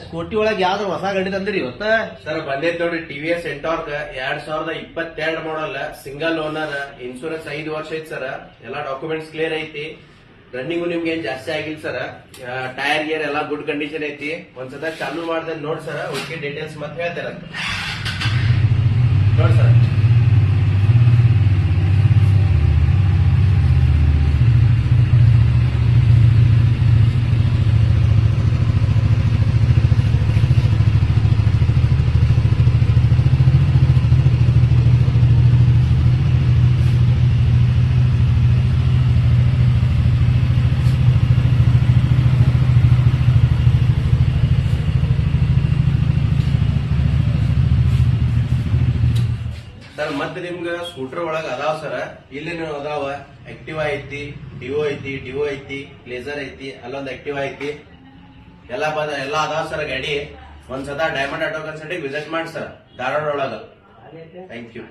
Scooty ಒಳಗೆ ಯಾವ್ದು ಹೊಸ ಗಾಡಿ ತಂದ್ರಿ ಇವತ್ತ? ಸರ್ ಬಂದೈತ್ ನೋಡ್ರಿ TVS Ntorq 2022 model single owner, insurance 5 ವರ್ಷ ಐತಿ ಸರ್. ಎಲ್ಲಾ ಡಾಕ್ಯುಮೆಂಟ್ಸ್ ಕ್ಲಿಯರ್ ಐತಿ. ರನ್ನಿಂಗು ನಿಮ್ಗೆ ಏನ್ ಜಾಸ್ತಿ ಆಗಿಲ್ಲ ಸರ್. ಟೈರ್ ಗಿಯರ್ ಎಲ್ಲಾ ಗುಡ್ ಕಂಡೀಷನ್ ಐತಿ. ಒಂದ್ಸತ ಚಾಲು ಮಾಡ್ದೆ ನೋಡ್ ಸರ್. ಓಕೆ ಡೀಟೇಲ್ಸ್ ಮತ್ತೆ ಹೇಳ್ತಾರೆ ನೋಡ್ ಸರ್. ಸರ್ ಮತ್ತೆ ನಿಮ್ಗ ಸ್ಕೂಟರ್ ಒಳಗ ಅದಾವ ಸರ್. ಇಲ್ಲೇನು ಅದಾವ, ಆಕ್ಟಿವಾ ಐತಿ, ಡಿವೋ ಐತಿ, ಪ್ಲೇಸರ್ ಐತಿ, ಅಲ್ಲೊಂದ್ ಆಕ್ಟಿವಾ ಐತಿ. ಎಲ್ಲಾ ಅದಾವ ಸರ್ ಗಾಡಿ. ಒಂದ್ಸತ ಡೈಮಂಡ್ ಆಟೋ ಕನ್ಸಲ್ಟಿಗೆ ವಿಸಿಟ್ ಮಾಡಿ ಸರ್, ಧಾರವಾಡ ಒಳಗ. Thank you.